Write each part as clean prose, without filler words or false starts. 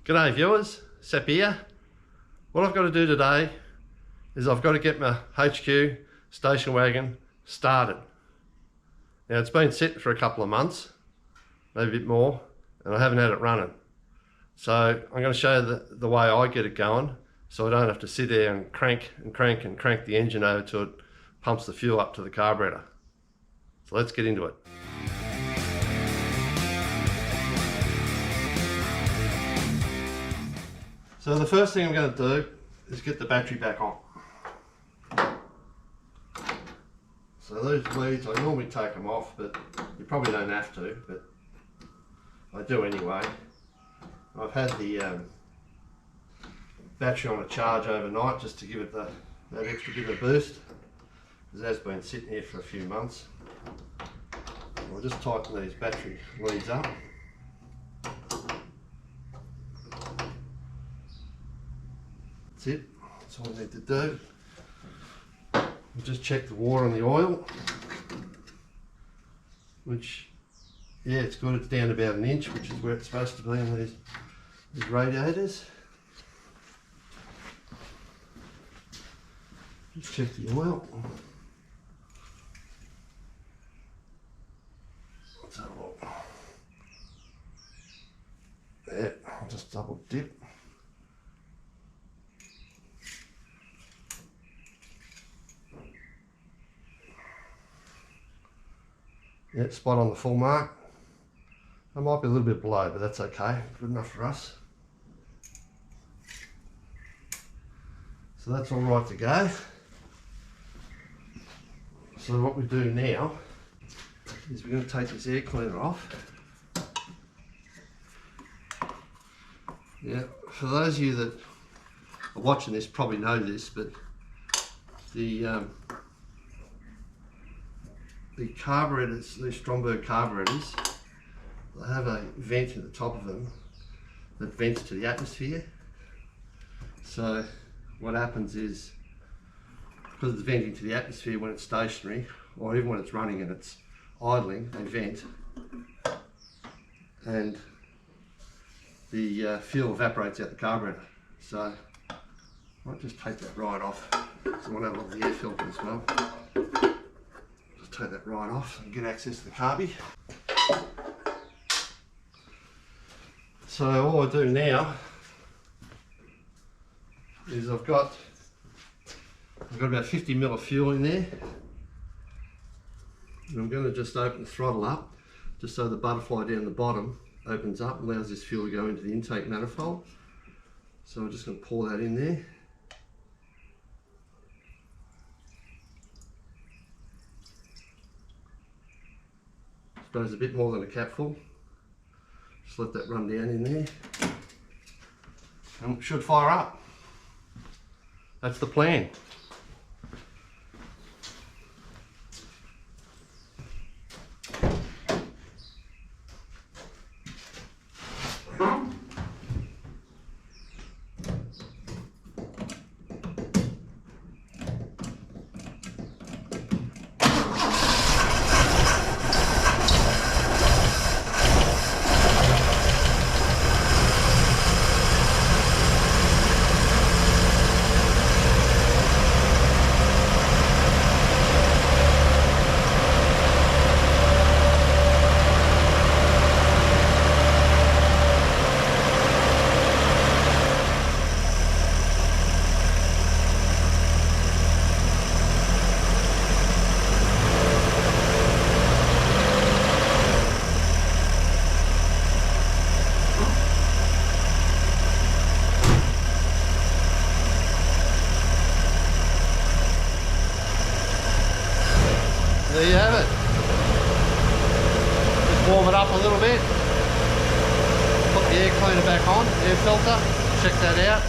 G'day viewers, Sep here. What I've got to do today is I've got to get my HQ station wagon started. Now it's been sitting for a couple of months, maybe a bit more, and I haven't had it running. So I'm going to show you the way I get it going, so I don't have to sit there and crank the engine over till it pumps the fuel up to the carburetor. So let's get into it. So the first thing I'm going to do is get the battery back on. So those leads, I normally take them off, but you probably don't have to, but I do anyway. I've had the battery on a charge overnight just to give it that extra bit of boost, because it has been sitting here for a few months. I'll just tighten these battery leads up. That's it, that's all I need to do. We'll just check the water on the oil, which, yeah, it's good, it's down about 1 inch, which is where it's supposed to be in these radiators. Just check the oil. Let's have a look. Yeah, I'll just double dip. Yeah, spot on the full mark. I might be a little bit below, but that's okay. Good enough for us. So that's all right to go. So what we do now is we're going to take this air cleaner off. Yeah, for those of you that are watching this probably know this, but the carburetors, these Stromberg carburetors, they have a vent at the top of them that vents to the atmosphere. So what happens is, because it's venting to the atmosphere when it's stationary, or even when it's running and it's idling, they vent, and the fuel evaporates out the carburetor. So I might just take that right off, so I want to have a look at the air filter as well. Take that right off and get access to the carby. So all I do now is I've got about 50 ml of fuel in there, and I'm going to just open the throttle up just so the butterfly down the bottom opens up and allows this fuel to go into the intake manifold. So I'm just going to pour that in there. Suppose a bit more than a capful. Just let that run down in there, and it should fire up. That's the plan. There you have it. Just warm it up a little bit. Put the air cleaner back on, air filter, check that out.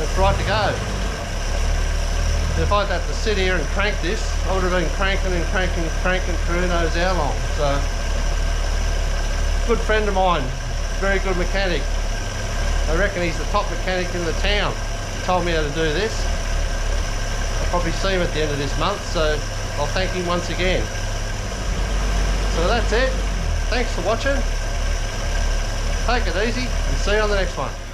It's right to go. If I'd had to sit here and crank this, I would have been cranking for who knows how long. So, good friend of mine, very good mechanic. I reckon he's the top mechanic in the town. He told me how to do this. I'll probably see him at the end of this month, so I'll thank him once again. So that's it. Thanks for watching. Take it easy and See you on the next one.